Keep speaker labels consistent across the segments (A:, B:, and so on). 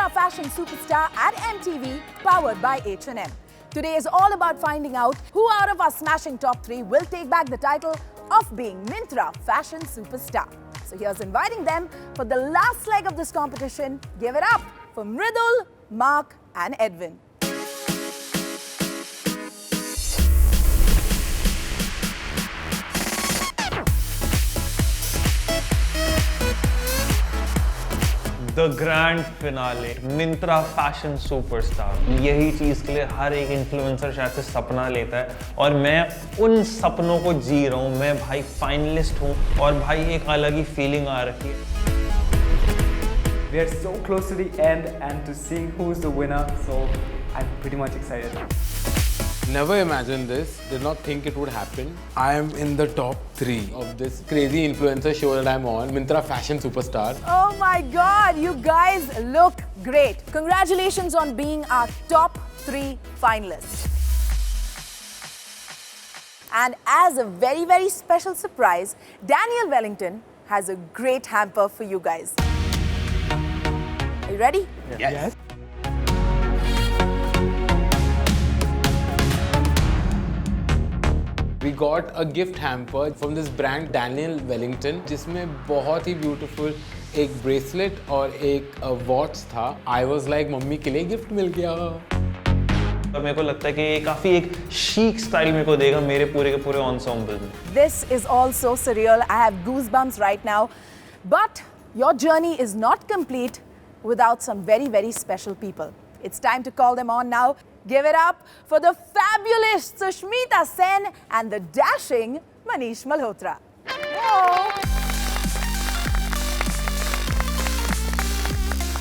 A: Mintra Fashion Superstar at MTV, powered by H&M. Today is all about finding out who out of our smashing top 3 will take back the title of being Mintra Fashion Superstar. So here's inviting them for the last leg of this competition. Give it up for Mridul, Mark and Edwin.
B: The grand finale, Myntra fashion superstar. यही चीज़ के लिए हर एक influencer शायद से सपना लेता है और मैं उन सपनों को जी रहा हूँ। मैं भाई फाइनलिस्ट हूँ और भाई एक अलग ही फीलिंग आ रही है।
C: We are so close to the end and to see who's the winner, so I'm pretty much excited.
D: Never imagined this, did not think it would happen. I am in the top 3 of this crazy influencer show that I'm on, Mintra Fashion Superstar.
A: Oh my God, you guys look great. Congratulations on being our top 3 finalists. And as a very, very special surprise, Daniel Wellington has a great hamper for you guys. Are you ready?
D: Yes. We got a gift hamper from this brand Daniel Wellington, जिसमें बहुत ही beautiful एक bracelet और एक watch था. I was like mummy के लिए gift मिल गया.
B: और मेरे को लगता है कि ये काफी एक chic स्टाइल मेरे को देगा मेरे पूरे के पूरे ensemble में.
A: This is also surreal. I have goosebumps right now. But your journey is not complete without some very, very special people. It's time to call them on now. Give it up for the fabulous Sushmita Sen and the dashing Manish Malhotra.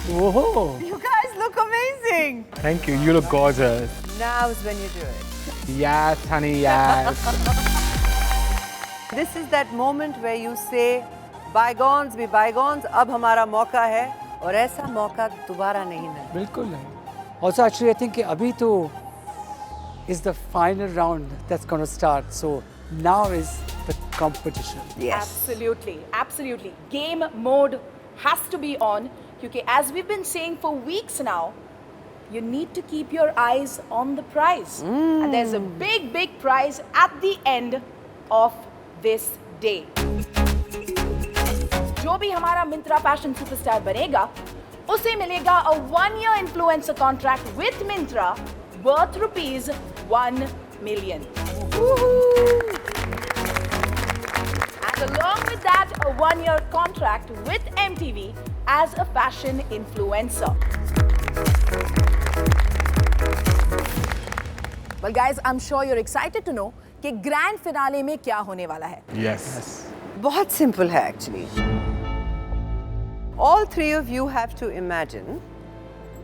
E: Whoa!
A: You guys look amazing.
E: Thank you. You look gorgeous.
F: Now's when you do it.
E: Yes, honey, yes.
F: This is that moment where you say, bygones be bygones, अब हमारा मौका है और ऐसा मौका दोबारा नहीं मिलेगा.
E: बिल्कुल नहीं. Also, actually, I think कि अभी तो is the final round that's going to start. So now is the competition.
F: Yes.
A: Absolutely, absolutely. Game mode has to be on. Because as we've been saying for weeks now, you need to keep your eyes on the prize. And there's a big, big prize at the end of this day. जो भी हमारा Myntra fashion superstar बनेगा, उसे मिलेगा a 1-year influencer contract with Mintra worth ₹1 million. And along with that, a 1-year contract with MTV as a fashion influencer. Well guys, I'm sure you're excited to know कि grand finale में क्या होने वाला है.
D: Yes.
F: बहुत simple है actually. All 3 of you have to imagine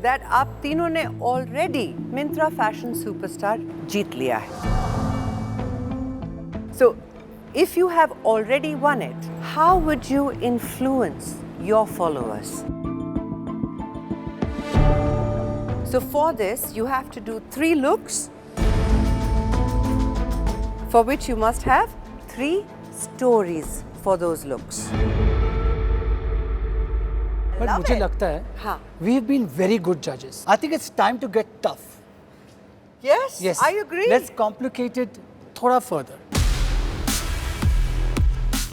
F: that आप तीनों ने already Mintra Fashion Superstar जीत लिया है. So, if you have already won it, how would you influence your followers? So for this, you have to do 3 looks for which you must have 3 stories for those looks.
E: But
A: Love
E: मुझे
A: it.
E: लगता है
F: हाँ.
E: we've been very good judges. I think it's time to get tough.
F: Yes,
E: Yes.
F: I agree.
E: Let's complicate it थोड़ा further.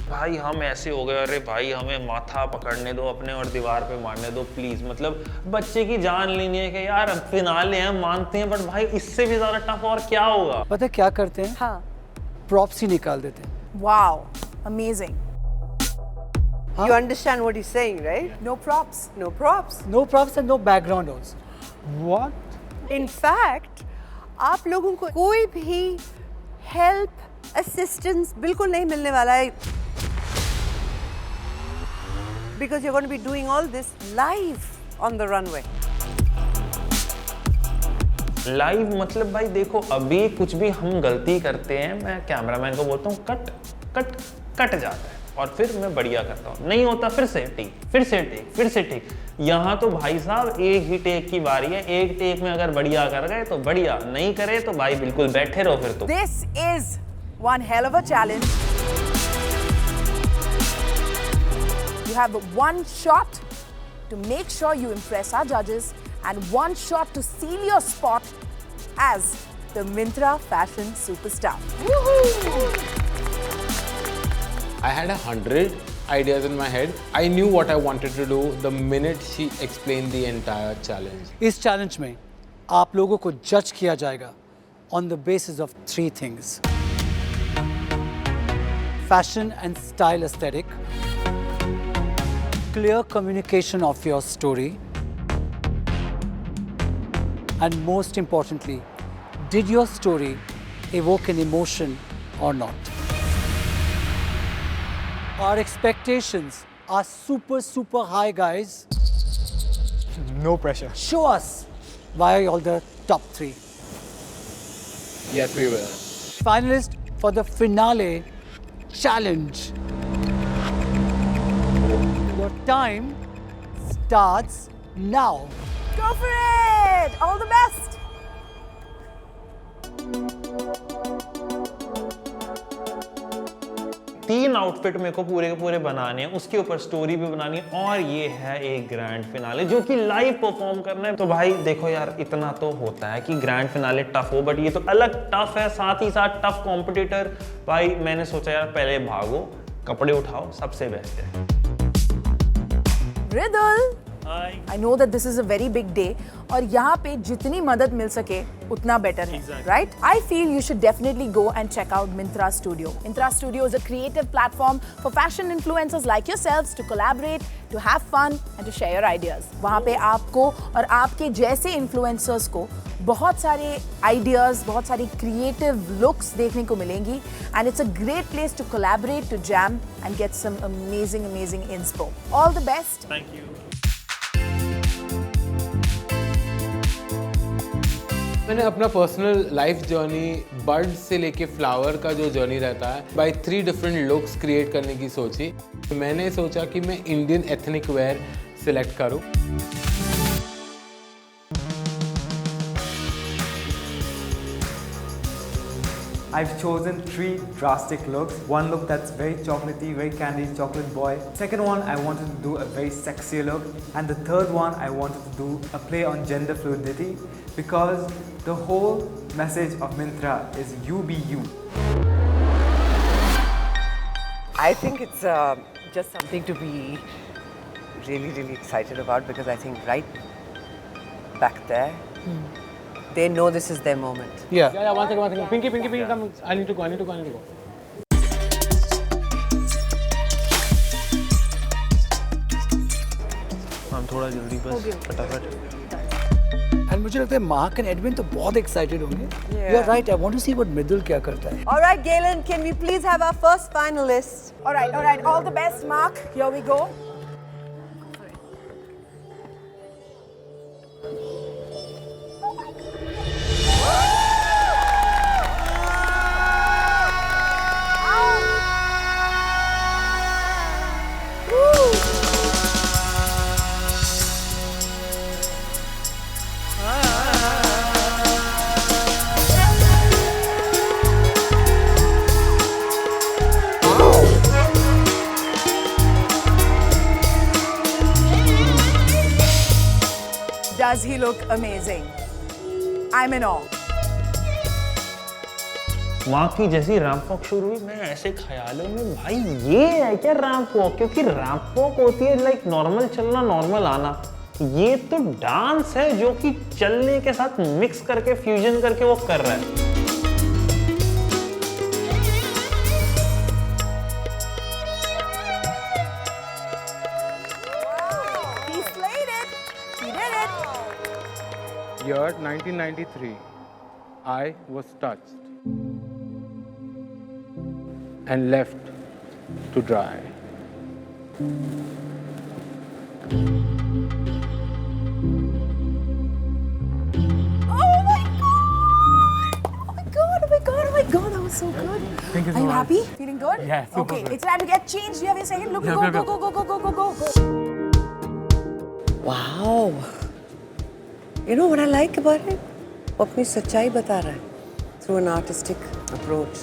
B: भाई हम ऐसे हो गए, अरे भाई हमें माथा पकड़ने दो अपने और दीवार पे मारने दो प्लीज। मतलब बच्चे की जान लेनी है कि यार फिनाले हैं मानते हैं, बट भाई इससे भी ज्यादा टफ और क्या होगा।
E: पता है क्या करते हैं?
F: हाँ.
E: Props ही निकाल देते हैं.
A: Wow, amazing.
F: You understand what he's saying, right?
A: No props.
F: No props.
E: No props and no background also. What?
F: In fact, आप लोगों को कोई भी help, assistance बिल्कुल नहीं मिलने वाला है. Because you're going to be doing all this live on the runway.
B: Live मतलब भाई देखो, अभी कुछ भी हम गलती करते हैं, मैं कैमरामैन को बोलता हूँ कट कट कट जाता है और फिर मैं बढ़िया करता हूँ, नहीं होता फिर से ठीक, फिर से ठीक, फिर से ठीक। यहाँ तो भाई साहब एक ही टेक की बारी है, एक टेक में अगर बढ़िया कर गए तो बढ़िया, नहीं करे तो भाई बिल्कुल बैठे रहो फिर तो।
A: This is one hell of a challenge. You have one shot to make sure you impress our judges and one shot to seal your spot as the Myntra fashion superstar.
D: I had 100 ideas in my head. I knew what I wanted to do the minute she explained the entire challenge.
E: इस challenge में आप लोगों को judge किया जाएगा on the basis of 3 things: fashion and style aesthetic, clear communication of your story, and most importantly, did your story evoke an emotion or not? Our expectations are super high, guys.
C: No pressure.
E: Show us why you're the top 3.
D: Yes, we will.
E: Finalist for the finale challenge. Your time starts now.
A: Go for it! All the best!
B: तीन outfit मेरे को पूरे के पूरे बनाने हैं, उसके ऊपर स्टोरी भी बनानी है और ये है एक ग्रैंड फिनाले जो कि लाइव परफॉर्म करना है। तो भाई देखो यार, इतना तो होता है कि ग्रैंड फिनाले टफ हो, बट ये तो अलग टफ है, साथ ही साथ टफ कॉम्पिटिटर। भाई मैंने सोचा यार पहले भागो, कपड़े उठाओ, सबसे बेस्ट है।
A: Riddle! I know that this is a very big day और यहाँ पे जितनी मदद मिल सके उतना better है, right? I feel you should definitely go and check out Myntra Studio. Myntra Studio is a creative platform for fashion influencers like yourselves to collaborate, to have fun and to share your ideas. वहाँ पे आपको और आपके जैसे influencers को बहुत सारे ideas, बहुत सारी creative looks देखने को मिलेंगी and it's a great place to collaborate, to jam and get some amazing inspo. All the best.
B: Thank you.
D: मैंने अपना पर्सनल लाइफ जर्नी बर्ड से लेके फ्लावर का जो जर्नी रहता है बाय 3 डिफरेंट लुक्स क्रिएट करने की सोची। मैंने सोचा कि मैं इंडियन एथनिक वेयर सिलेक्ट करूं।
C: I've chosen 3 drastic looks. One look that's very chocolatey, very candy, chocolate boy. Second one, I wanted to do a very sexy look. And the third one, I wanted to do a play on gender fluidity because the whole message of Myntra is you be you.
F: I think it's just something to be really excited about because I think right back there, they know this is their moment.
D: Yeah, one second. Pinky, come. I need to go.
B: हम थोड़ा जल्दी बस फटाफट।
E: And मुझे लगता है mark and Edwin तो बहुत एक्साइटेड होंगे। You are right. I want to see what मृदुल क्या करता है।
F: All right, Galen, can we please have our first finalist?
A: All right. All the best, Mark. Here we go. Does he look amazing? I'm in awe.
B: माँ की जैसी ramp walk शुरू हुई, मैं ऐसे ख्यालों में भाई ये है क्या रैंप वॉक, क्योंकि रैंप वॉक होती है लाइक नॉर्मल चलना नॉर्मल आना, ये तो डांस है जो कि चलने के साथ मिक्स करके फ्यूजन करके वो कर रहा है।
D: Year 1993, I was touched and left to dry.
A: Oh my God, that was so good.
C: Thank you so
A: Are you
C: much.
A: happy? Feeling good?
C: Yeah, super
A: Okay,
C: good.
A: it's time to get changed. You have a second. Look,
C: Yeah,
A: go.
F: Wow. You know what I like about it? वो अपनी सच्चाई बता रहा है through an artistic approach.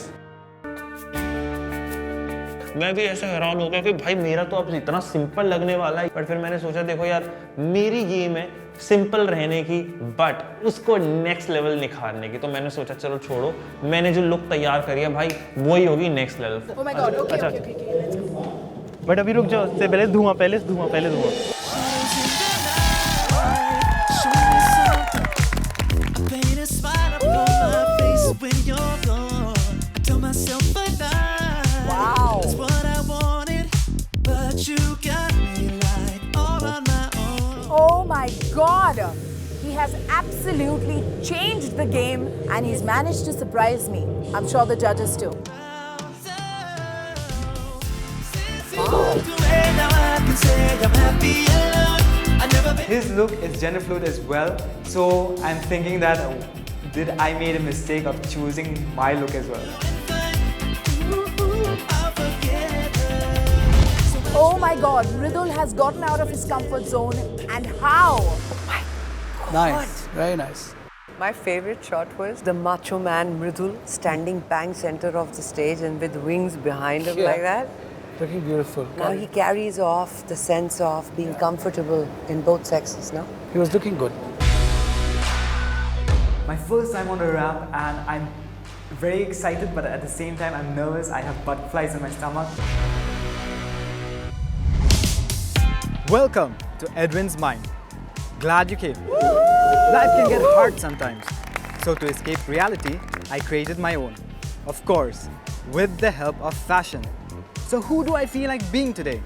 B: मैं भी ऐसे हैरान हो गया कि भाई मेरा तो अब इतना सिंपल लगने वाला है। बट फिर मैंने सोचा देखो यार मेरी गेम है सिंपल रहने की बट उसको नेक्स्ट लेवल निखारने की, तो मैंने सोचा चलो छोड़ो, मैंने जो लुक तैयार करी है भाई वही होगी next level.
A: Oh my God, okay, okay, okay, let's go.
G: But अभी रुक जाओ, उससे पहले धुआं, पहले धुआं, पहले धुआं।
A: Wow. Oh my God. He has absolutely changed the game and he's managed to surprise me. I'm sure the judges too.
C: His look is genufluid as well, so I'm thinking that did I made a mistake of choosing my look as well.
A: Oh my God, Mridul has gotten out of his comfort zone and how?
E: Nice, very nice.
F: My favorite shot was the macho man Mridul standing bang center of the stage and with wings behind him
E: Yeah.
F: like that.
E: Looking beautiful.
F: Now he carries off the sense of being comfortable in both sexes, no?
E: He was looking good.
C: My first time on the ramp and I'm very excited, but at the same time I'm nervous. I have butterflies in my stomach.
G: Welcome to Edwin's Mind. Glad you came. Life can get hard sometimes. So to escape reality, I created my own. Of course, with the help of fashion. So who do I feel like being today?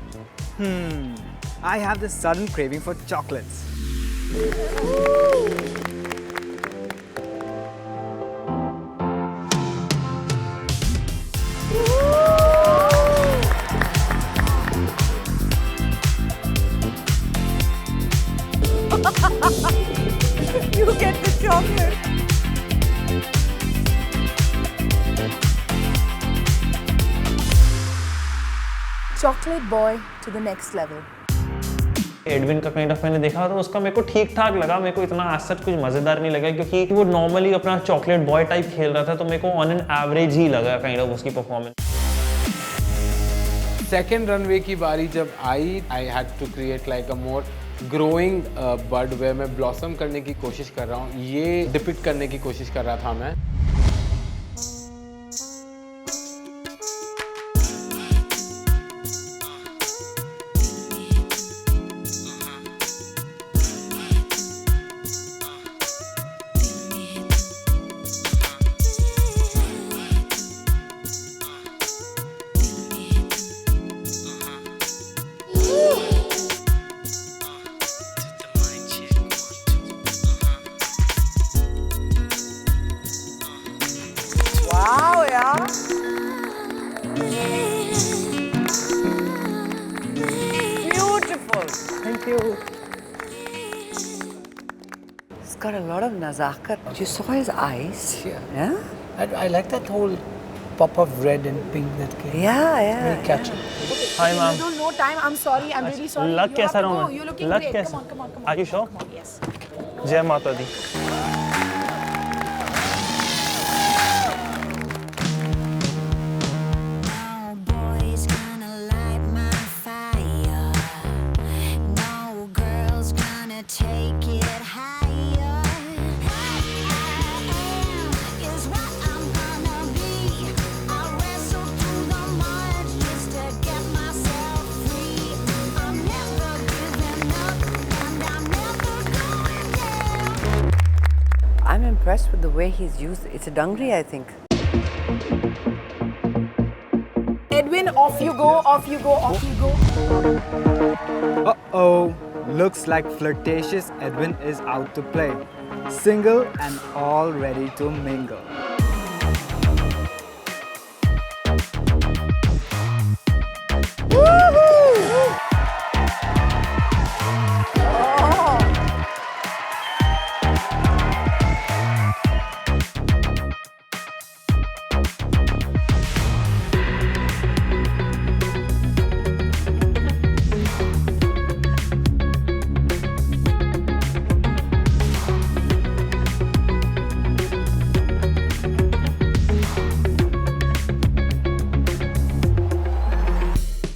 G: I have this sudden craving for chocolates.
A: You get the chocolate. Chocolate boy to the next level.
B: Edwin का kind of मैंने देखा तो उसका मेरे को ठीक ठाक लगा, मेरे को इतना आज सच कुछ मजेदार नहीं लगा क्योंकि वो नॉर्मली अपना चॉकलेट बॉय टाइप खेल रहा था, तो मेरे को ऑन एन एवरेज ही लगा काइंड ऑफ उसकी परफॉर्मेंस।
D: सेकेंड रनवे की बारी जब आई, I had to create like a more growing bird way मैं ब्लॉसम करने की कोशिश कर रहा हूँ, ये डिपिक्ट करने की कोशिश कर रहा था मैं।
A: Wow, yeah.
F: Beautiful.
E: Thank you.
F: He's got a lot of nazakat. You saw his eyes?
E: Yeah.
F: Yeah?
E: I like that whole pop of red and pink that came.
F: Yeah, yeah.
E: Very catchy.
B: Hi ma'am.
A: Mridul, no time. I'm sorry. I'm really sorry.
B: लग
A: You
B: कैसा
A: have to
B: रहा हूँ
A: go.
B: मैं?
A: You're looking
B: लग
A: great.
B: कैसा?
A: Come on, come on, come on.
B: Are you sure?
A: Come on, yes.
B: जय माता दी।
H: Boys gonna light my fire. No girls gonna take it higher. Is what I'm gonna be. I wrestle through the mud just to get myself free. I'm never giving up, and I'm never going down.
F: I'm impressed with the way he's used it. It's a dangri, I think.
A: Edwin, off you go, off you go, off you go.
G: Uh-oh. Looks like flirtatious Edwin is out to play. Single and all ready to mingle.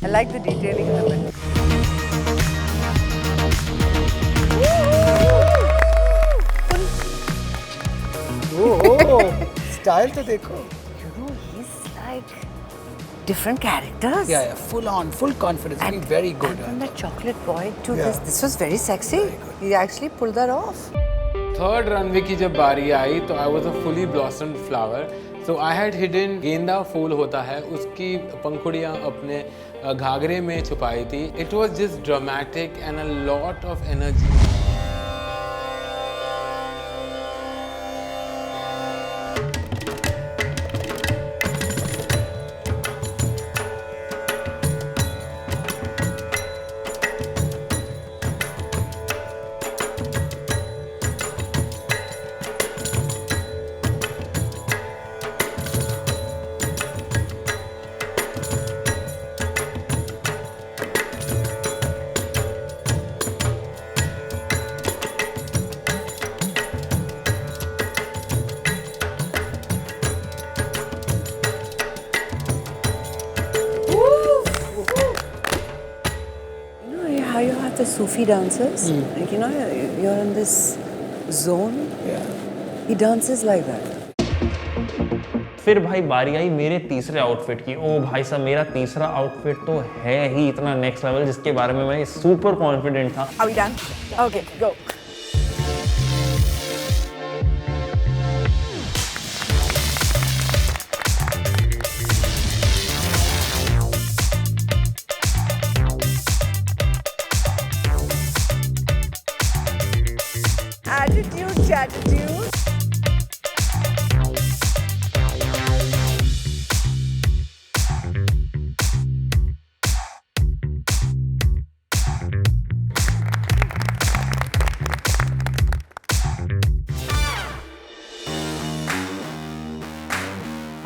F: I like the detailing element.
E: Oh, style to dekho.
F: You know, he's like different characters.
E: Yeah, full on, full confidence. Being very good.
F: From that chocolate boy to this was very sexy. He actually pulled that off.
D: Third runway की जब बारी आई तो I was a fully blossomed flower. So I had hidden, गेंदा फूल होता है, उसकी पंखुड़ियाँ अपने घाघरे में छुपाई थी. It was just dramatic and a lot of energy.
F: How you have the Sufi dancers? Like, you know, you're in this zone. He dances like that.
B: फिर भाई बारी आई मेरे तीसरे आउटफिट की. ओ भाई साहब, मेरा तीसरा आउटफिट तो है ही इतना नेक्स्ट लेवल, जिसके बारे में मैं सुपर कॉन्फिडेंट था.
A: Are we done? Okay, go. Attitude, chatitude.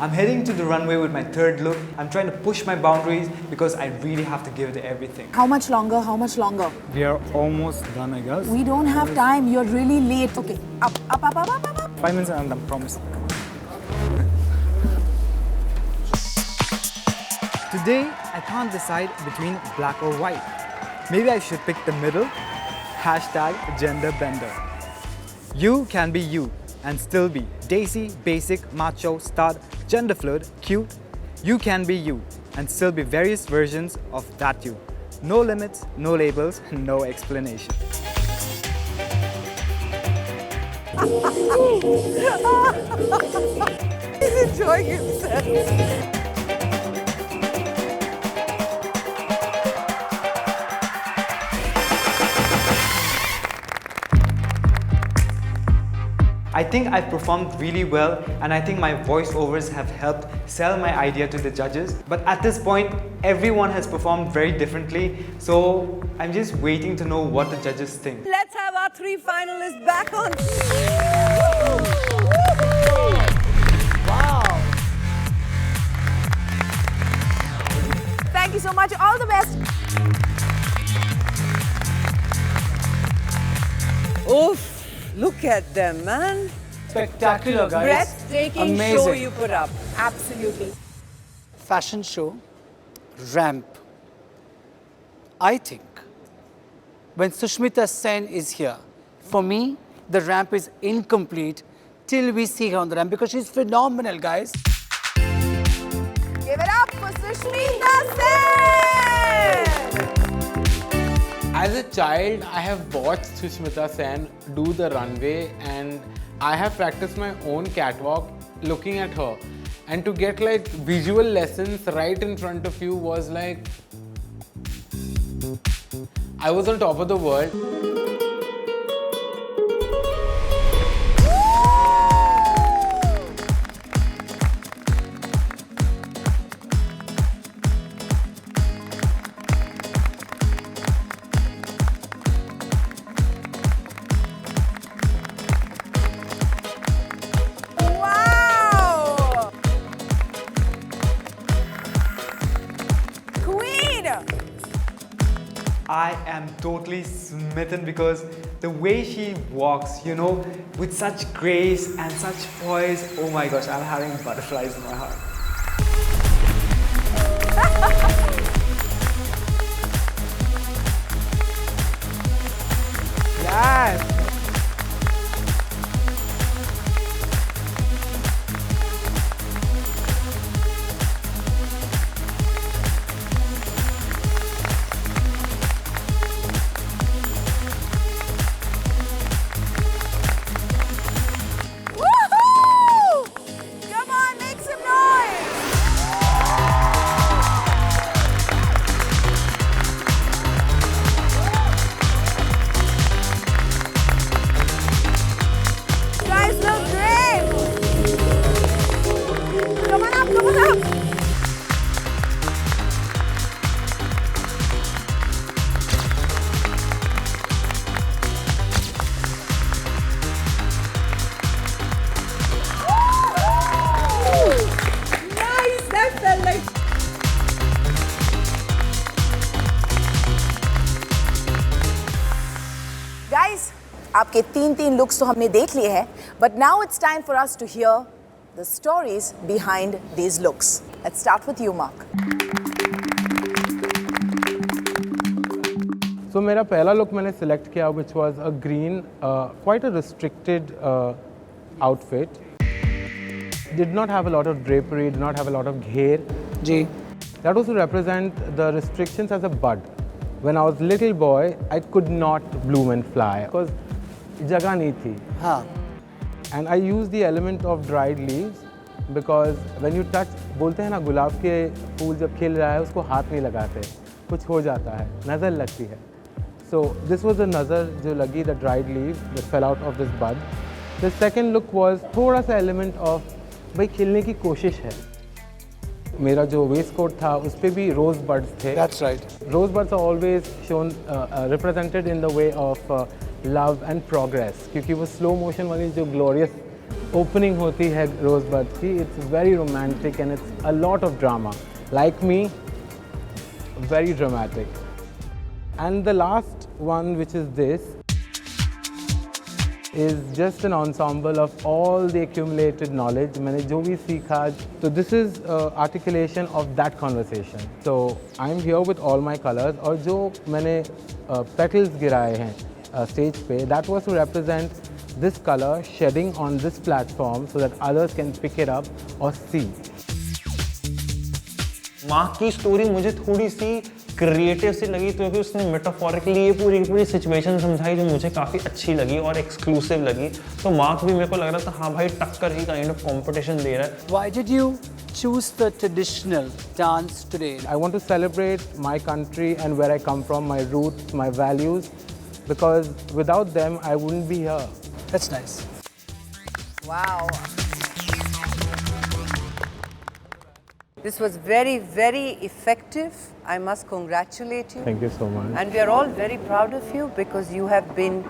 C: I'm heading to the runway with my third look. I'm trying to push my boundaries because I really have to give it everything.
A: How much longer? How much longer?
G: We are almost done, I guess.
A: We don't have time. You're really late. Okay, up, up, up, up, up, up, up.
G: 5 minutes and I'm promised. Today, I can't decide between black or white. Maybe I should pick the middle. Hashtag gender bender. You can be you and still be Daisy, basic, macho, stud, gender fluid, cute. You can be you and still be various versions of that you. No limits, no labels, no explanation.
F: He's enjoying himself.
C: I think I've performed really well, and I think my voiceovers have helped sell my idea to the judges. But at this point, everyone has performed very differently, so I'm just waiting to know what the judges think.
F: Let's have our 3 finalists back on.
A: Wow. Thank you so much. All the best.
F: Oof. Look at them, man.
E: Spectacular, guys.
F: Breathtaking
E: Amazing.
F: show you put up.
A: Absolutely.
E: Fashion show, ramp. I think when Sushmita Sen is here, for me, the ramp is incomplete till we see her on the ramp because she's phenomenal, guys.
A: Give it up for Sushmita Sen!
D: As a child, I have watched Sushmita Sen do the runway and I have practiced my own catwalk looking at her. And to get like visual lessons right in front of you was like, I was on top of the world.
A: Wow! Queen!
C: I am totally smitten because the way she walks, you know, with such grace and such poise, oh my gosh, I'm having butterflies in my heart. Yes.
A: Woohoo! Come on, make some noise! You guys look great! Come on up, come on up! Nice, that felt like Guys, आपके तीन looks तो हमने देख लिए हैं, but now it's time for us to hear the stories behind these looks. Let's start with you, Mark.
D: So मेरा पहला look मैंने select किया which was a green, quite a restricted outfit. Did not have a lot of drapery, did not have a lot of ghair.
E: Ji.
D: That was to represent the restrictions as a bud. When I was little boy, I could not bloom and fly because जगह नहीं थी.
E: हाँ.
D: And I used the element of dried leaves because when you touch, बोलते हैं ना गुलाब के फूल जब खिल रहा है उसको हाथ नहीं लगाते, कुछ हो जाता है, नज़र लगती है. So this was the नज़र जो लगी, the dried leaves that fell out of this bud. The second look was थोड़ा सा element of भाई खिलने की कोशिश है. मेरा जो वेस्ट कोट था उस पे भी रोज बर्ड्स थे.
E: That's right.
D: Rose buds are always shown represented in the way of love and progress क्योंकि वो slow motion वाली जो glorious opening होती है rose buds की, it's very romantic and it's a lot of drama. Like me, very dramatic. And the last one, which is this, is just an ensemble of all the accumulated knowledge मैंने जो भी सीखा. So this is articulation of that conversation. So I'm here with all my colors और जो मैंने petals गिराए हैं stage पे, that was to represent this color shedding on this platform so that others can pick it up or see.
B: माँ की story मुझे थोड़ी सी क्रिएटिव सी लगी क्योंकि उसने मेटाफोरिकली ये पूरी सिचुएशन समझाई जो मुझे काफ़ी अच्छी लगी और एक्सक्लूसिव लगी. तो मार्क भी मेरे को लग रहा था हाँ भाई टक्कर ही काइंड ऑफ कंपटीशन दे रहा है.
E: Why did you choose the traditional dance today?
D: I want to celebrate my country and where I come from, my roots, my values, because without them I wouldn't be here.
E: That's nice.
A: Wow.
F: This was very, very effective. I must congratulate you.
D: Thank you so much.
F: And we are all very proud of you because you have been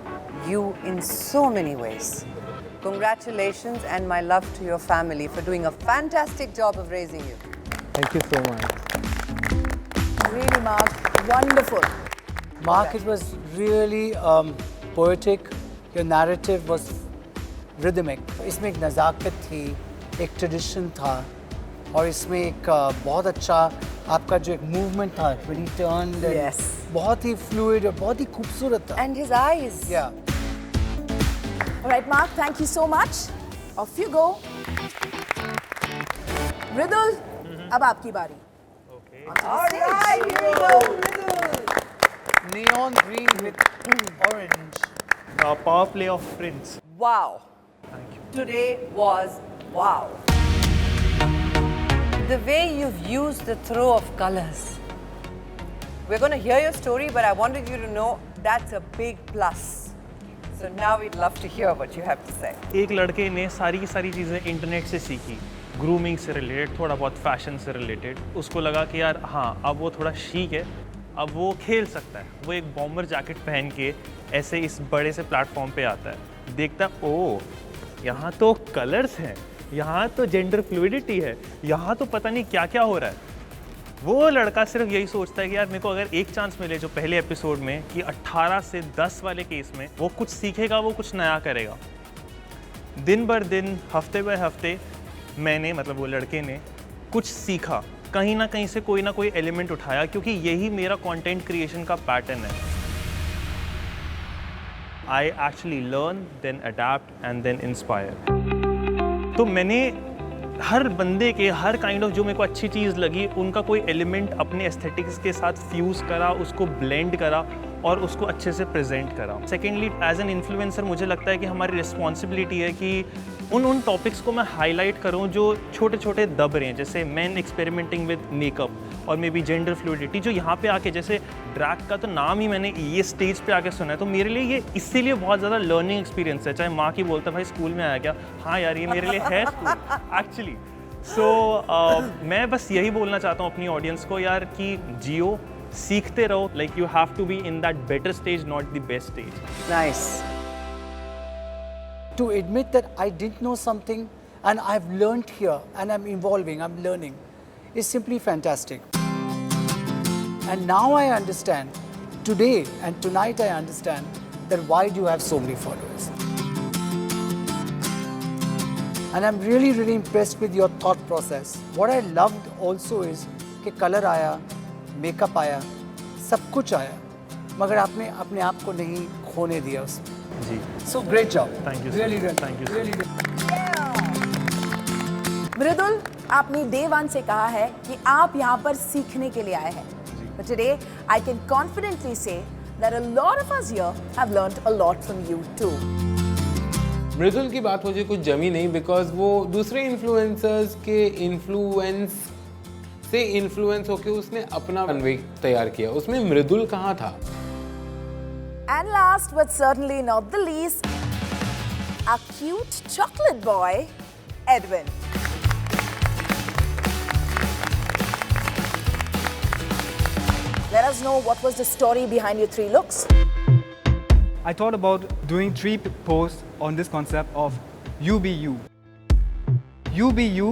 F: you in so many ways. Congratulations and my love to your family for doing a fantastic job of raising you.
D: Thank you so much.
A: Really, Mark, wonderful.
E: Mark, it was really poetic. Your narrative was rhythmic. इसमें एक नज़ाकत थी, एक tradition था, और इसमें एक बहुत अच्छा आपका जो एक movement था, when he turned, and
F: Yes.
E: बहुत ही fluid और बहुत ही खूबसूरत था.
F: And his eyes.
E: Yeah.
A: All right, Mark, thank you so much. Off you go. Ridul, अब आपकी बारी. Okay. All right, here we go, Ridul.
E: Neon green with orange.
G: Power play of Prince.
F: Wow.
G: Thank you.
F: Today was wow. The way you've used the throw of colors. We're going to hear your story, but I wanted you to know that's a big plus. So now we'd love to hear what you have to say.
B: एक लड़के ने सारी की सारी चीज़ें internet से सीखी, grooming से रिलेटेड, थोड़ा बहुत फैशन से रिलेटेड. उसको लगा कि यार हाँ अब वो थोड़ा शीक है, अब वो खेल सकता है. वो एक बॉम्बर जैकेट पहन के ऐसे इस बड़े से प्लेटफॉर्म पे आता है, देखता ओ यहाँ तो कलर्स हैं, यहाँ तो जेंडर फ्लूइडिटी है, यहाँ तो पता नहीं क्या क्या हो रहा है. वो लड़का सिर्फ यही सोचता है कि यार मेरे को अगर एक चांस मिले जो पहले एपिसोड में कि 18 से 10 वाले केस में वो कुछ सीखेगा, वो कुछ नया करेगा. दिन बर दिन, हफ्ते बाय हफ्ते मैंने मतलब वो लड़के ने कुछ सीखा, कहीं ना कहीं से कोई ना कोई एलिमेंट उठाया, क्योंकि यही मेरा कंटेंट क्रिएशन का पैटर्न है. I actually learn, then adapt, and then inspire. तो मैंने हर बंदे के हर काइंड ऑफ जो मेरे को अच्छी चीज़ लगी उनका कोई एलिमेंट अपने एस्थेटिक्स के साथ फ्यूज़ करा, उसको ब्लेंड करा और उसको अच्छे से प्रेजेंट करा. सेकेंडली, एज एन इन्फ्लुएंसर मुझे लगता है कि हमारी रिस्पॉन्सिबिलिटी है कि उन टॉपिक्स को मैं हाईलाइट करूं जो छोटे छोटे दब रहे हैं, जैसे मैन एक्सपेरिमेंटिंग विद मेकअप और मे बी जेंडर फ्लूइडिटी, जो यहाँ पे आके, जैसे ड्रैग का तो नाम ही मैंने ये स्टेज पे आके सुना है, तो मेरे लिए ये इसीलिए बहुत ज़्यादा लर्निंग एक्सपीरियंस है. चाहे माँ की बोलता भाई स्कूल में आया क्या, हाँ यार ये मेरे लिए है स्कूल एक्चुअली. सो मैं बस यही बोलना चाहता हूँ अपनी ऑडियंस को यार कि जियो, सीखते रहो. Like you have to be in that better stage, not the best stage.
F: Nice.
E: To admit that I didn't know something and I've learned here and I'm evolving, I'm learning, is simply fantastic. And now I understand, today and tonight I understand that why do you have so many followers. And I'm really, really impressed with your thought process. What I loved also is कि color आया, makeup आया, सब कुछ आया, मगर आपने अपने आप को नहीं खोने दिया उसमें.
B: जी.
E: So great job.
B: Thank you, sir.
E: Really good.
B: Thank you, sir.
E: Really good.
A: मृदुल, आपने डे 1 से कहा है कि आप यहाँ पर सीखने के लिए आए हैं. But today, I can confidently say that a lot of us here have learned a lot from you too.
D: मृदुल की बात मुझे कुछ जमी नहीं, बिकॉज वो दूसरे इन्फ्लुएंसर्स के इन्फ्लुएंस से इन्फ्लुएंस होके उसने अपना रनवे तैयार किया. उसमें मृदुल कहाँ था?
A: And last but certainly not the least, a cute chocolate boy, Edwin. Let us know what was the story behind your 3 looks.
G: I thought about doing 3 posts on this concept of you be you. You be you,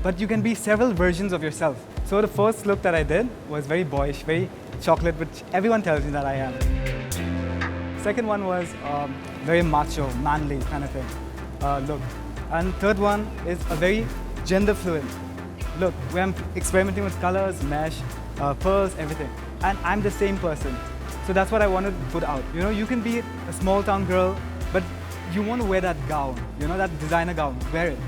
G: but you can be several versions of yourself. So the first look that I did was very boyish, very chocolate, which everyone tells me that I am. Second one was very macho, manly kind of thing look. And third one is a very gender fluid look, where I'm experimenting with colors, mesh, pearls, everything. And I'm the same person. So that's what I wanted to put out. You know, you can be a small town girl, but you want to wear that gown, you know, that designer gown, wear it.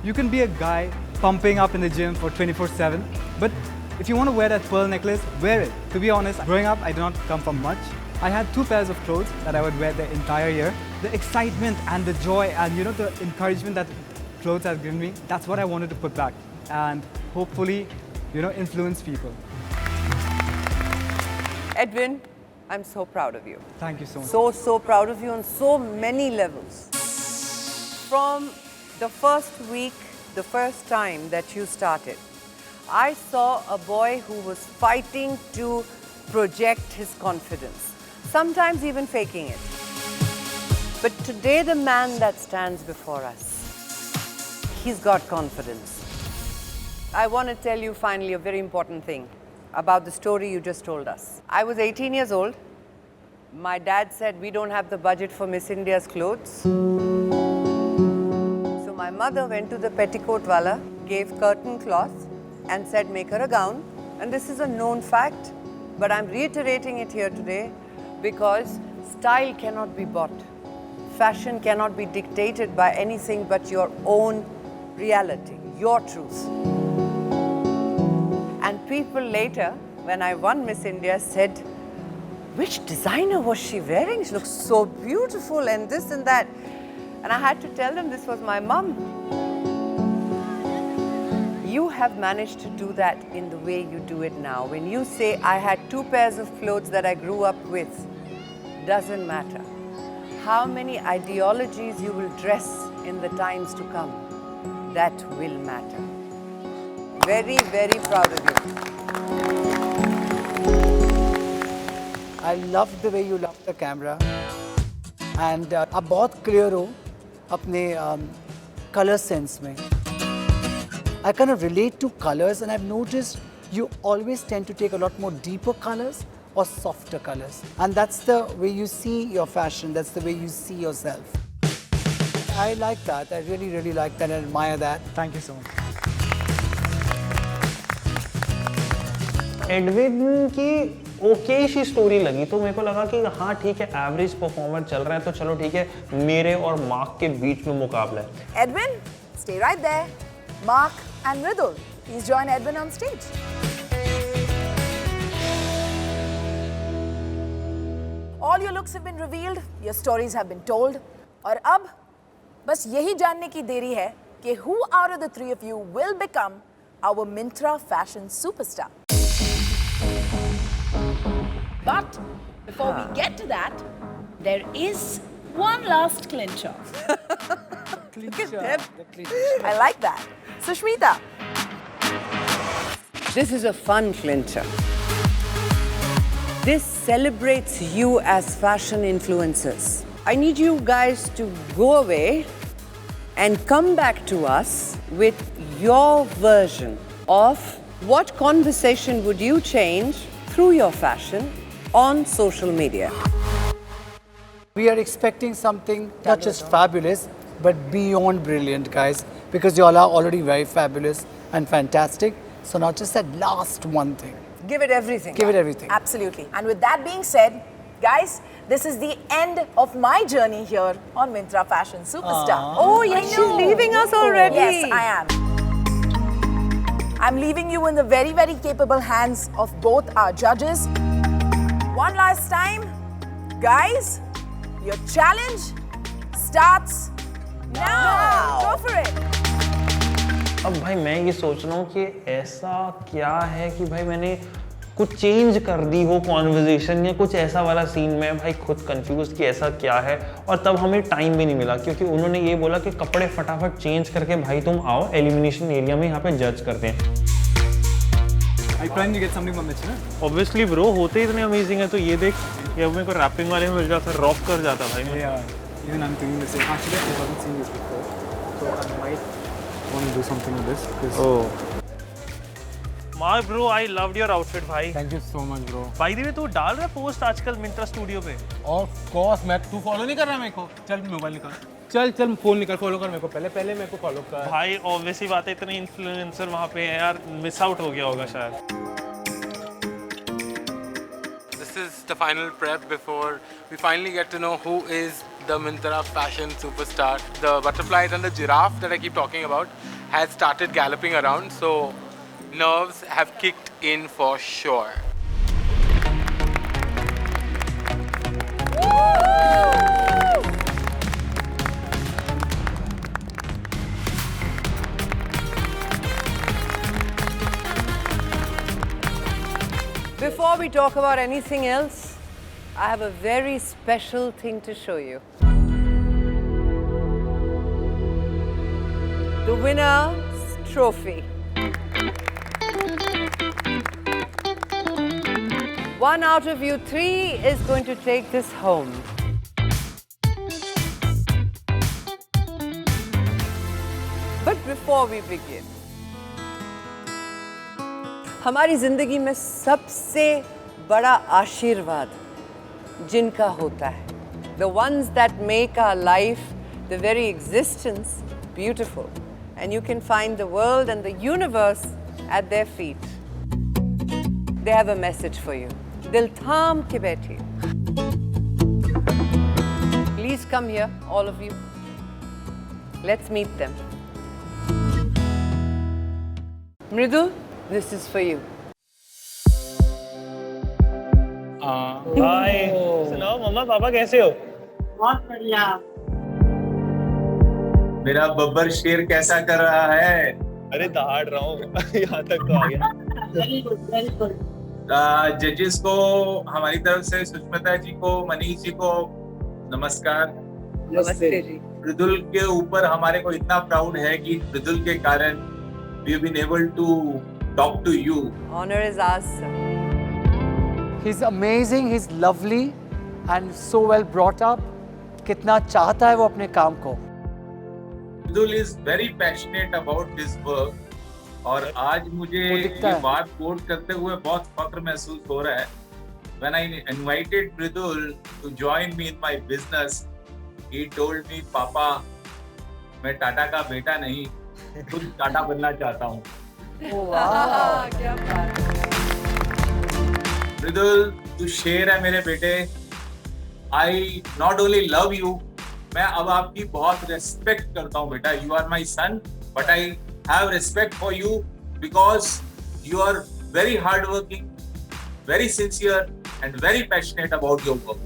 G: You can be a guy pumping up in the gym for 24/7, but if you want to wear that pearl necklace, wear it. To be honest, growing up, I did not come from much. I had 2 pairs of clothes that I would wear the entire year. The excitement and the joy and, you know, the encouragement that clothes have given me, that's what I wanted to put back and hopefully, you know, influence people.
F: Edwin, I'm so proud of you.
G: Thank you so much.
F: So proud of you on so many levels. From the first week, the first time that you started, I saw a boy who was fighting to project his confidence, sometimes even faking it. But today the man that stands before us, he's got confidence. I want to tell you finally a very important thing about the story you just told us. I was 18 years old. My dad said we don't have the budget for Miss India's clothes. So my mother went to the petticoat wala, gave curtain cloth and said make her a gown. And this is a known fact, but I'm reiterating it here today because style cannot be bought. Fashion cannot be dictated by anything but your own reality, your truth. And people later, when I won Miss India, said, which designer was she wearing? She looks so beautiful and this and that. And I had to tell them this was my mum. You have managed to do that in the way you do it now. When you say, I had 2 pairs of clothes that I grew up with, doesn't matter. How many ideologies you will dress in the times to come, that will matter. Very, very proud of you.
E: I love the way you love the camera. And आप बहुत clear हो अपने color sense में. I kind of relate to colors and I've noticed you always tend to take a lot more deeper colors or softer colors. And that's the way you see your fashion, that's the way you see yourself. I like that, I really, really like that and admire that.
G: Thank you so much.
B: Edwin की okay सी story लगी, तो मेरे को लगा कि हाँ ठीक है, एवरेज परफॉर्मर चल रहा है तो चलो ठीक है, मेरे और मार्क के बीच में मुकाबला है।
A: Edwin, stay right there. Mark and Mridul, please join Edwin on stage. All your looks have been revealed, your stories have been told. और अब बस यही जानने की देरी है कि who out of the three of you will become our Myntra fashion superstar.
I: But before we get to that, there is one last clincher.
A: I like that. Sushmita,
F: This is a fun clincher. This celebrates you as fashion influencers. I need you guys to go away and come back to us with your version of what conversation would you change through your fashion on social media.
E: We are expecting something not just fabulous, but beyond brilliant, guys, because you all are already very fabulous and fantastic. So now just that last one thing.
F: Give it everything.
E: Give it everything.
A: absolutely. And with that being said, guys, this is the end of my journey here on Myntra Fashion Superstar.
F: Oh, yes, she's leaving us already.
A: Yes, I am. I'm leaving you in the very, very capable hands of both our judges. One last time, guys, your challenge starts now. Go for it.
B: अब भाई मैं ये सोच रहा हूँ कि ऐसा क्या है कि भाई मैंने कुछ चेंज कर दी हो कॉन्वर्जेशन, या कुछ ऐसा वाला सीन में भाई खुद कंफ्यूज कि ऐसा क्या है। और तब हमें टाइम भी नहीं मिला क्योंकि उन्होंने ये बोला कि कपड़े फटाफट चेंज करके भाई तुम आओ एलिमिनेशन एरिया में यहाँ पे जज करते हैं।
C: I plan to get something from Mitch, na?
B: Obviously bro, होते इतने अमेजिंग है तो ये देख, ये मेरे को रैपिंग वाले में मिल जाता, रॉक कर जाता भाई।
C: Yeah, even I'm thinking the same. Actually, I haven't seen this before, so I might want to do something with this. Because
B: Mark bro, I loved your outfit भाई।
D: Thank you so much bro.
B: By the way तू डाल रहा है post आजकल Myntra studio पे?
D: Of course, मैं तू follow नहीं कर रहा मेरे को? चल मोबाइल निकाल, चल चल फोन निकाल, फॉलो कर मेरे को, पहले पहले मेरे को फॉलो कर
B: भाई। ऑब्वियसली बात है, इतने इन्फ्लुएंसर वहाँ पे हैं यार, मिस आउट हो गया होगा शायद।
D: This is the final prep before we finally get to know who is the Myntra fashion superstar. The butterflies and the giraffe that I keep talking about has started galloping around, so nerves have kicked in for sure.
F: Before we talk about anything else, I have a very special thing to show you. The winner's trophy. One out of you three is going to take this home. But before we begin, हमारी जिंदगी में सबसे बड़ा आशीर्वाद जिनका होता है, the ones that make our life, the very existence, beautiful. And you can find the world and the universe at their feet. They have a message for you. Dil tham ke baithiye. Please come here, all of you. Let's meet them. Mridul, this is for you.
B: हाय, सुनाओ मम्मा पापा कैसे हो?
J: बहुत बढ़िया।
K: मेरा बब्बर शेर कैसा कर रहा है?
B: अरे दहाड़ रहा हूँ यहाँ तक तो आ गया।
J: Very good, very good.
K: जजेस को हमारी तरफ से, सुष्मिता जी को, मनीष जी को नमस्कार।
F: नमस्ते जी।
K: मृदुल के ऊपर हमारे को इतना प्राउड है कि मृदुल के कारण we have been able to talk to you.
F: Honor is ours, sir.
E: He's amazing, he's lovely and so well brought up. कितना चाहता है वो अपने काम को।
K: मृदुल is very passionate about his work. और आज मुझे ये बात कोट करते हुए बहुत फख्र महसूस हो रहा है। When I invited Mridul to join me in my business, he told me, पापा, मैं टाटा का बेटा नहीं, खुद टाटा बनना चाहता हूँ। मृदुल, तू शेर है मेरे बेटे। I not only love you, मैं अब आपकी बहुत रेस्पेक्ट करता हूँ बेटा। You are my son, but I have respect for you because you are very hard working, very sincere and very passionate about your work.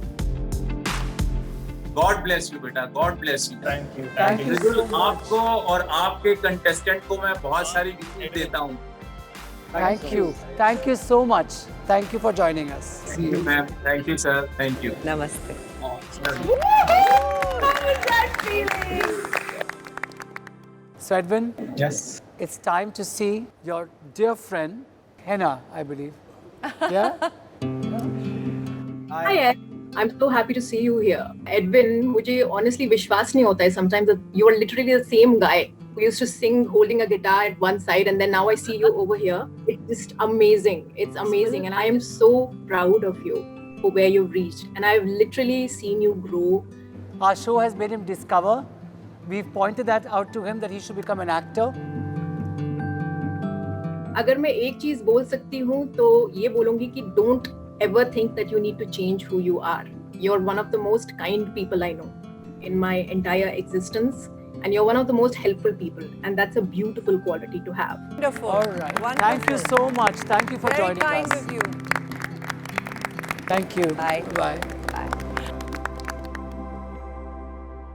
K: God bless you, beta. God bless you.
B: Thank you.
E: Thank you.
K: मृदुल, आपको और आपके contestant को मैं बहुत सारी विशेष देता हूँ।
E: Thank you. Thank you so much. Thank you for joining us.
K: Thank you, ma'am. Thank you, sir. Thank you.
F: Namaste.
E: So Edwin,
G: Yes.
E: it's time to see your dear friend, Henna, I believe. Yeah?
J: Hi, Ed. I'm so happy to see you here. Edwin, मुझे honestly विश्वास नहीं होता है sometimes that you are literally the same guy who used to sing holding a guitar at one side and then now I see you over here. It's just amazing. It's amazing and I am so proud of you for where you've reached and I've literally seen you grow.
E: Our show has made him discover. We've pointed that out to him that he should become an actor.
J: अगर मैं एक चीज बोल सकती हूँ तो ये बोलूंगी कि don't ever think that you need to change who you are. You're one of the most kind people I know in my entire existence and you're one of the most helpful people and that's a beautiful quality to have.
F: Wonderful.
E: All right.
F: Wonderful.
E: Thank you so much. Thank you for
F: Very
E: joining
F: kind
E: us.
F: of you.
E: Thank you.
F: Bye.
E: Bye.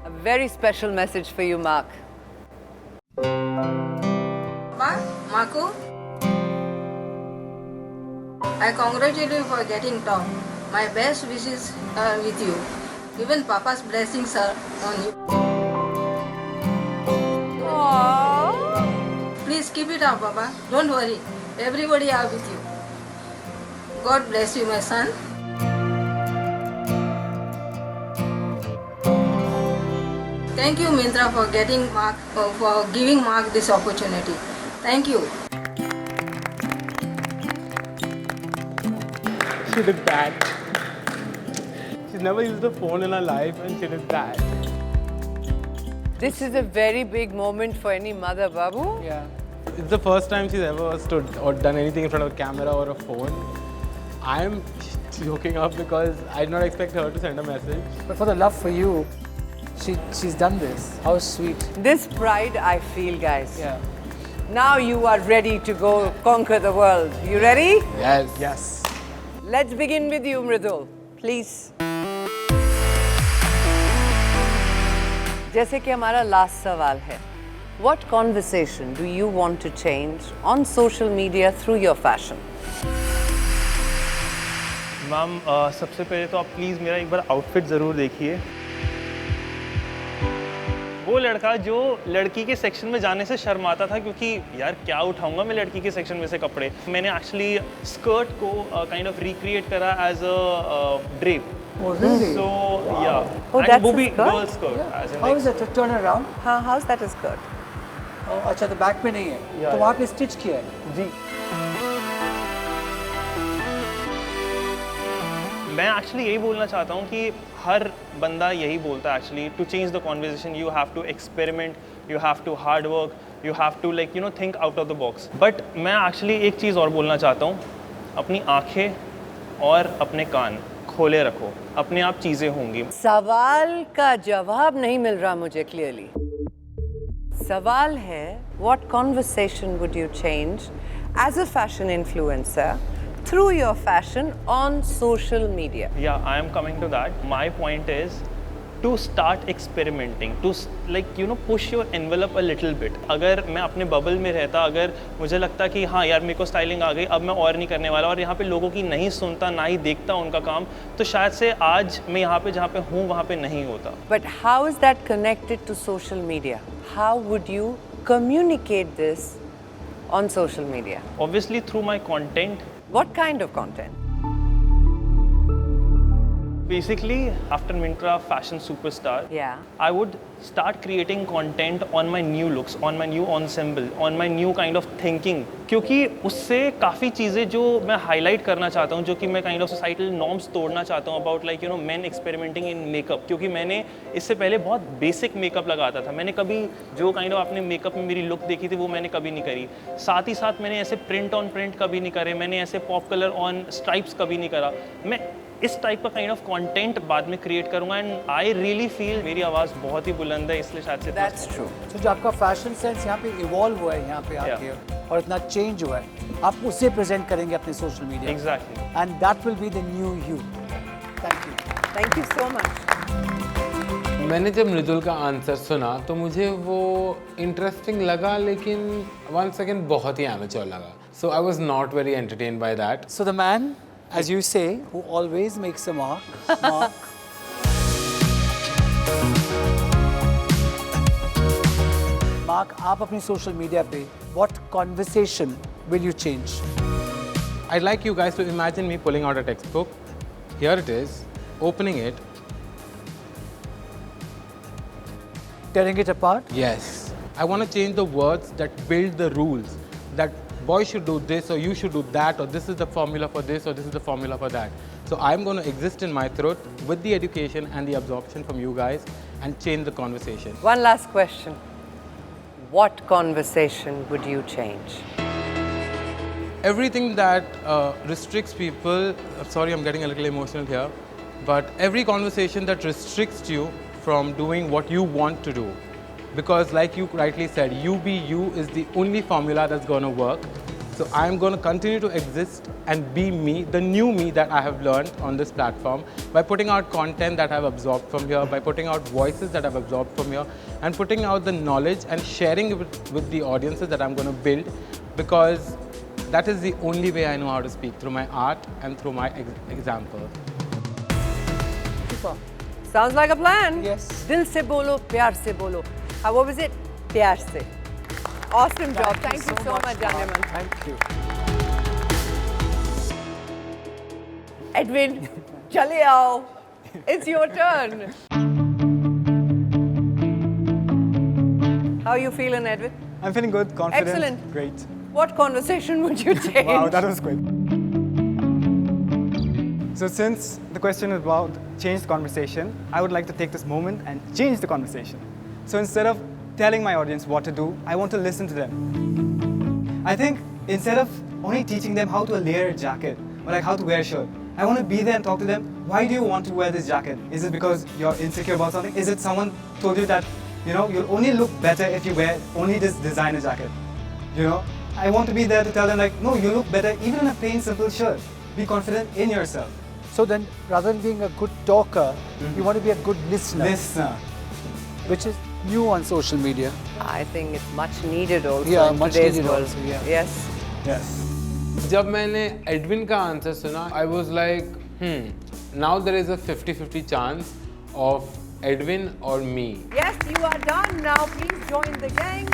F: A very special message for you, Mark.
L: Marco, I congratulate you for getting top. My best wishes are with you. Even Papa's blessings are on you.
F: Aww.
L: Please keep it up, Papa. Don't worry. Everybody are with you. God bless you, my son. Thank you, Mintra, for giving Mark this opportunity. Thank you.
D: She did that. She's never used a phone in her life and she did that.
F: This is a very big moment for any mother, Babu.
E: Yeah.
D: It's the first time she's ever stood or done anything in front of a camera or a phone. I'm joking up because I did not expect her to send a message.
E: But for the love for you, she's done this. How sweet.
F: This pride I feel, guys.
E: Yeah.
F: Now you are ready to go conquer the world. You ready?
D: Yes.
G: Yes.
F: Let's begin with you, Mridul. Please. जैसे कि हमारा last सवाल है, what conversation do you want to change on social media through your fashion?
B: Ma'am सबसे पहले तो आप please मेरा एक बार आउटफिट ज़रूर देखिए। वो लड़का जो लड़की के सेक्शन में जाने से शर्माता था क्योंकि यार क्या उठाऊंगा मैं लड़की के सेक्शन में से कपड़े, मैंने एक्चुअली स्कर्ट को काइंड ऑफ रिक्रिएट करा as a drape.
E: Oh, really?
B: So yeah,
F: Oh,
B: and
F: that's
B: वो
F: a
B: भी
F: skirt?
B: girl skirt. As in
E: How
B: like,
E: is it? To turn around?
F: हाँ, how's that a skirt?
E: Oh, अच्छा तो back पे नहीं है.
B: Yeah,
E: तो वहाँ पे स्टिच किया है.
B: जी मैं एक्चुअली यही बोलना चाहता हूँ कि हर बंदा यही बोलता है actually to change the conversation you have to experiment, you have to hard work, you have to like you know think out of the box. But मैं एक्चुअली एक चीज़ और बोलना चाहता हूँ, अपनी आंखें और अपने कान खोले रखो, अपने आप चीज़ें होंगी।
F: सवाल का जवाब नहीं मिल रहा मुझे क्लियरली। सवाल है what conversation would you change as a fashion influencer through your fashion on social media?
B: Yeah, I am coming to that. My point is to start experimenting, to like you know push your envelope a little bit. अगर मैं अपने bubble में रहता, अगर मुझे लगता कि हाँ यार मेरे को स्टाइलिंग आ गई, अब मैं और नहीं करने वाला और यहाँ पे लोगों की नहीं सुनता ना ही देखता उनका काम, तो शायद से आज मैं यहाँ पे जहाँ पे हूँ वहाँ पे नहीं होता।
F: But how is that connected to social media? How would you communicate this on social media?
B: Obviously through my content.
F: What kind of content?
B: Basically, after Myntra Fashion Superstar, I would start creating content on my new looks, on my new ensemble, on my new kind of thinking. क्योंकि उससे काफ़ी चीज़ें जो मैं highlight करना चाहता हूँ, जो कि मैं kind of societal norms तोड़ना चाहता हूँ about like you know men experimenting in makeup. क्योंकि मैंने इससे पहले बहुत basic makeup लगाता था. मैंने कभी जो kind of आपने makeup में मेरी look देखी थी वो मैंने कभी नहीं करी. साथ ही साथ मैंने ऐसे print on print कभी नहीं करे. मैंने ऐसे pop color on stripes कभी नहीं करा. मैं इस टाइप का काइंड ऑफ कंटेंट बाद में क्रिएट करूंगा एंड आई रियली फील मेरी आवाज़ बहुत ही बुलंद है इसलिए शायद से
E: दैट्स ट्रू। तो जो आपका फैशन सेंस यहाँ पे इवॉल्व हुआ है यहाँ पे आके और इतना चेंज हुआ है आप उसे प्रेजेंट करेंगे अपने social media
B: exactly
E: and that will be the new you.
F: Thank you so much.
D: मैंने जब मृदुल का आंसर सुना तो मुझे वो इंटरेस्टिंग लगा लेकिन वन सेकेंड बहुत ही एमेच्योर लगा so I was not very entertained by that.
E: So the man as you say, who always makes a mark. Mark, आप अपनी social media पे what conversation will you change?
D: I'd like you guys to imagine me pulling out a textbook. Here it is, opening it.
E: Tearing it apart?
D: Yes. I want to change the words that build the rules. That boys should do this or you should do that or this is the formula for this or this is the formula for that. So I'm going to exist in my truth with the education and the absorption from you guys and change the conversation.
F: One last question. What conversation would you change?
D: Everything that restricts people, sorry I'm getting a little emotional here, but every conversation that restricts you from doing what you want to do. Because like you rightly said, you be you is the only formula that's going to work. So I'm going to continue to exist and be me, the new me that I have learned on this platform by putting out content that I've absorbed from here, by putting out voices that I've absorbed from here and putting out the knowledge and sharing it with the audiences that I'm going to build because that is the only way I know how to speak, through my art and through my example.
E: Super.
F: Sounds like a plan.
E: Yes.
F: Dil se bolo, pyar se bolo. What was it? Pyar se. Awesome job. Thank you so much, Janeman.
E: Thank you.
F: Edwin, chale aao. It's your turn. How are you feeling, Edwin?
G: I'm feeling good, confident.
F: Excellent.
G: Great.
F: What conversation would you change?
G: Wow, that was quick. So since the question is about change the conversation, I would like to take this moment and change the conversation. So instead of telling my audience what to do, I want to listen to them. I think instead of only teaching them how to layer a jacket or like how to wear a shirt, I want to be there and talk to them. Why do you want to wear this jacket? Is it because you're insecure about something? Is it someone told you that, you know, you'll only look better if you wear only this designer jacket? You know, I want to be there to tell them like, no, you look better even in a plain simple shirt. Be confident in yourself.
E: So then, rather than being a good talker, you want to be a good listener.
G: Listener.
E: Which is new on social media.
F: I think it's much needed also in
E: much
F: today's
E: needed
F: world.
E: also, yeah.
F: Yes.
G: Yes.
D: जब मैंने Edwin का answer सुना I was like now there is a 50-50 chance of Edwin और me.
F: Yes, you are done now. Please join the gang.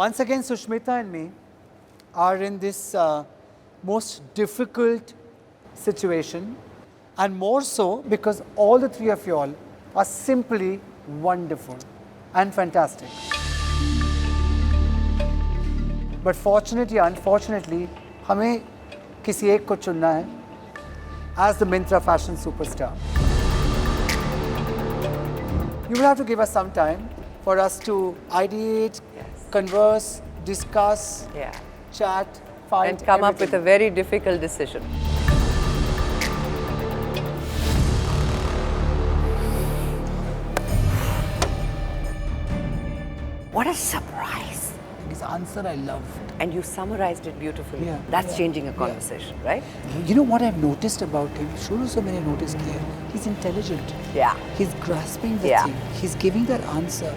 E: Once again, Sushmita and me are in this most difficult situation, and more so because all the three of you all are simply wonderful and fantastic. But fortunately, unfortunately, हमें किसी एक को चुनना है as the Myntra Fashion Superstar. You will have to give us some time for us to ideate, converse, discuss, chat, find,
F: and come up with a very difficult decision. What a surprise!
E: His answer I loved.
F: And you summarized it beautifully.
E: Yeah,
F: That's
E: yeah,
F: changing a conversation, right?
E: You know what I've noticed about him? शुरू से मैंने notice किया है. He's intelligent.
F: Yeah.
E: He's grasping the thing. He's giving that answer.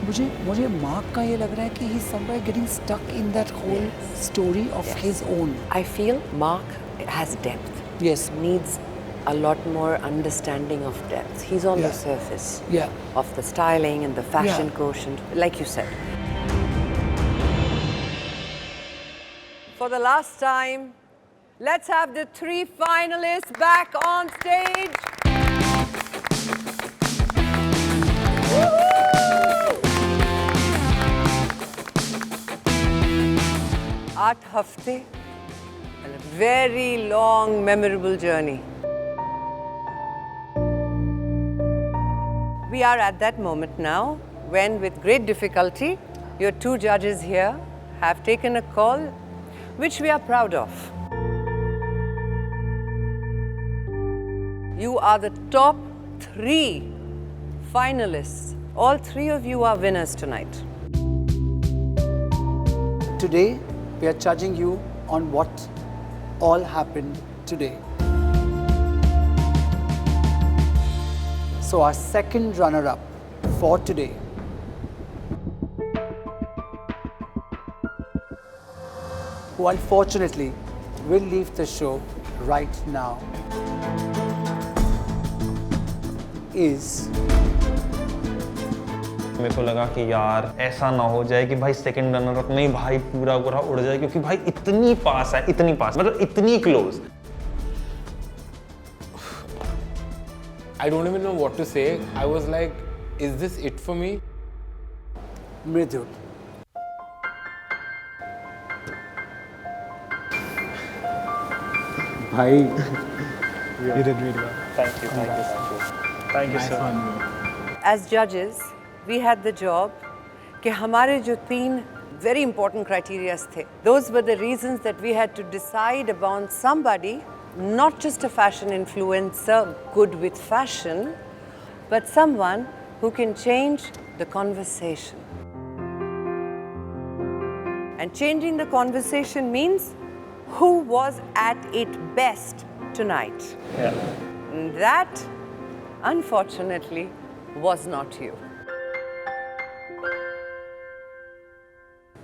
E: मुझे mark का ये लग रहा है कि he's somewhere getting stuck in that whole story of his own.
F: I feel Mark has depth.
E: Yes.
F: Needs a lot more understanding of depth. He's on the surface of the styling and the fashion quotient, like you said. For the last time, Let's have the 3 finalists back on stage. 8 hafte and a very long, memorable journey. We are at that moment now when, with great difficulty, your 2 judges here have taken a call which we are proud of. You are the top 3 finalists. All 3 of you are winners tonight.
E: Today, we are judging you on what all happened today. So our second runner-up for today who unfortunately will leave the show right now is
B: मेरे को लगा कि यार ऐसा ना हो जाए कि भाई सेकंड रनर अप में ही भाई पूरा उड़ जाए, क्योंकि भाई इतनी पास है, इतनी पास, मतलब इतनी close.
D: I don't even know what to say. I was like, is this it for me?
E: Mridul.
C: Bhai, you did really well.
K: Thank you. Thank you, sir.
F: As judges, we had the job कि हमारे जो 3 very important criteria थे. Those were the reasons that we had to decide upon somebody, not just a fashion influencer good with fashion, but someone who can change the conversation. And changing the conversation means who was at its best tonight.
K: Yeah.
F: And that, unfortunately, was not you.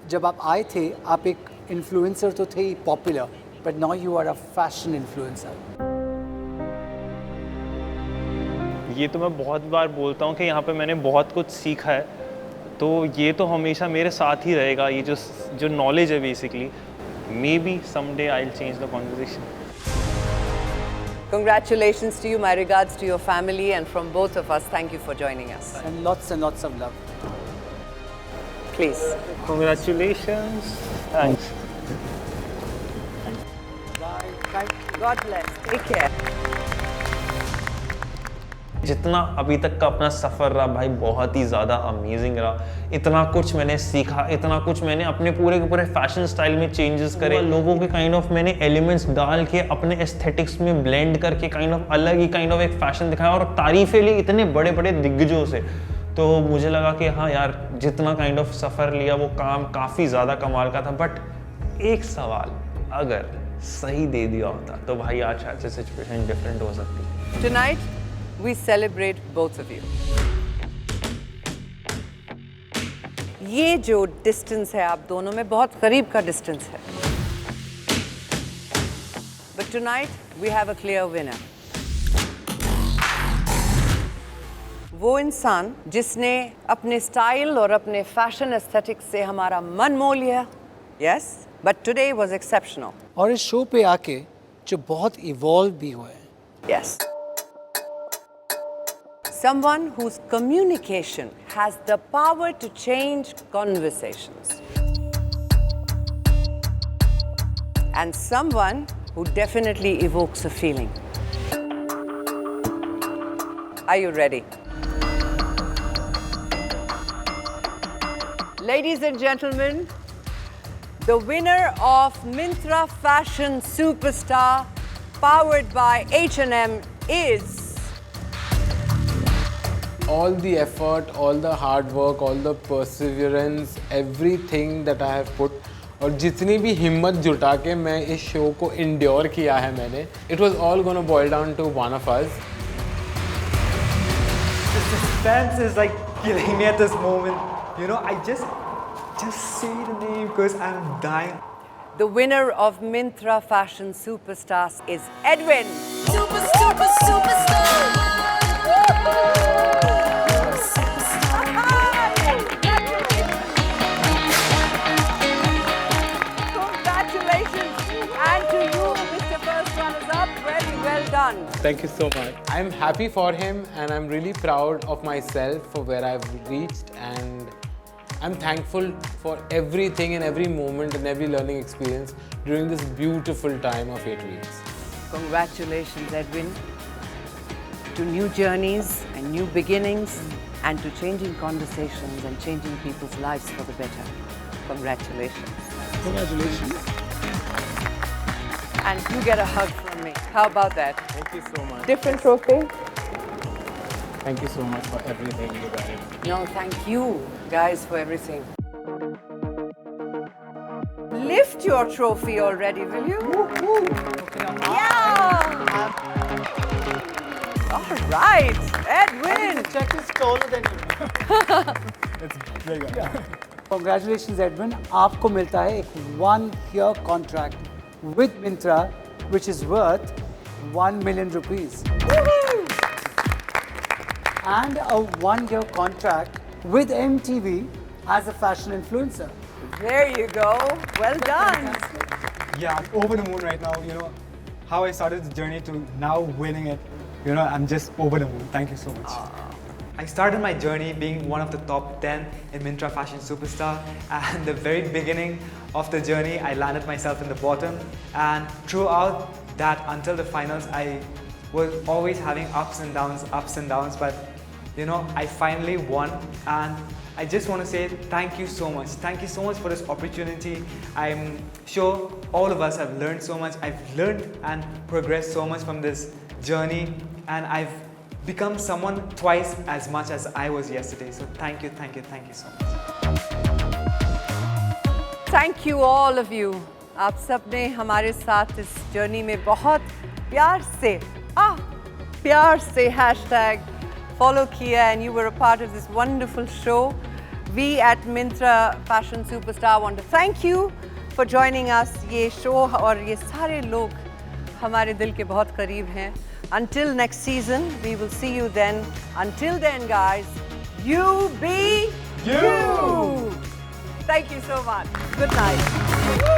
E: जब आप आए थे, आप एक influencer तो थे ही popular, but now you are a fashion influencer.
B: ये तो मैं बहुत बार बोलता हूँ कि यहाँ पे मैंने बहुत कुछ सीखा है, तो ये तो हमेशा मेरे साथ ही रहेगा. ये जो नॉलेज है basically, may be someday I will change the conversation.
F: Congratulations to you, my regards to your family, and from both of us, thank you for joining us.
E: And lots of love.
F: Please.
B: Congratulations. Thanks.
E: Bye.
F: God bless. Take care.
B: जितना अभी तक का अपना सफ़र रहा भाई, बहुत ही ज़्यादा amazing रहा. इतना कुछ मैंने सीखा, इतना कुछ मैंने अपने पूरे के पूरे फैशन स्टाइल में चेंजेस करे, लोगों के काइंड ऑफ मैंने एलिमेंट्स डाल के अपने एस्थेटिक्स में ब्लेंड करके काइंड ऑफ अलग ही काइंड ऑफ एक फैशन दिखाया, और तारीफ़ें ली इतने बड़े बड़े दिग्गजों से. तो मुझे लगा कि हाँ यार, जितना काइंड ऑफ सफ़र लिया वो काम काफ़ी ज़्यादा कमाल का था. बट एक सवाल अगर सही दे दिया होता तो भाई आज शायद से सिचुएशन डिफरेंट हो सकती.
F: Tonight, we celebrate both of you. ये जो डिस्टेंस है आप दोनों में, बहुत करीब का डिस्टेंस है. But tonight, we have a clear winner. वो इंसान जिसने अपने स्टाइल और अपने फैशन एस्थेटिक्स से हमारा मन मोह लिया. Yes, but today was exceptional.
E: और इस शो पे आके जो बहुत इवॉल्व भी हुए हैं.
F: Yes. Someone whose communication has the power to change conversations. And someone who definitely evokes a feeling. Are you ready? Ladies and gentlemen, the winner of Myntra Fashion Superstar, powered by H&M, is
D: all the effort, all the hard work, all the perseverance, everything that I have put, और जितनी भी हिम्मत जुटा के मैं इस show को endure किया है मैंने, it was all gonna boil down to one of us.
C: The suspense is like killing me at this moment. You know, I just say the name because I'm dying.
F: the winner of Myntra Fashion Superstars is Edwin. Congratulations, and to you, Mr.
D: Thank you so much. I'm happy for him and I'm really proud of myself for where I've reached, and I'm thankful for everything and every moment and every learning experience during this beautiful time of 8 weeks.
F: Congratulations, Edwin, to new journeys and new beginnings, and to changing conversations and changing people's lives for the better. Congratulations.
D: Congratulations.
F: And you get a hug from me. How about that?
D: Thank you so much.
F: Different trophy?
D: Thank you so much for everything, you guys.
F: No, thank you guys for everything. Lift your trophy already, will you? Yeah! All right, Edwin!
E: The check is taller than you.
G: It's very good.
E: Congratulations, Edwin. आपको मिलता है एक 1-year contract with Myntra, which is worth 1 million rupees. And a 1-year contract with MTV as a fashion influencer.
F: There you go. Well done.
G: Yeah, I'm over the moon right now. You know, how I started the journey to now winning it. You know, I'm just over the moon. Thank you so much. I started my journey being one of the top 10 in Myntra Fashion Superstar, and the very beginning of the journey I landed myself in the bottom, and throughout that until the finals I was always having ups and downs, but you know, I finally won, and I just want to say thank you so much. Thank you so much for this opportunity. I'm sure all of us have learned so much. I've learned and progressed so much from this journey, and I've become someone twice as much as I was yesterday. So thank you so much.
F: Thank you all of you. आप सब ने हमारे साथ इस journey में बहुत प्यार से hashtag follow किया, and you were a part of this wonderful show. We at Myntra Fashion Superstar want to thank you for joining us. ये show और ये सारे लोग हमारे दिल के बहुत करीब हैं. Until next season, we will see you then. Until then, guys, you be you. Thank you so much. Good night.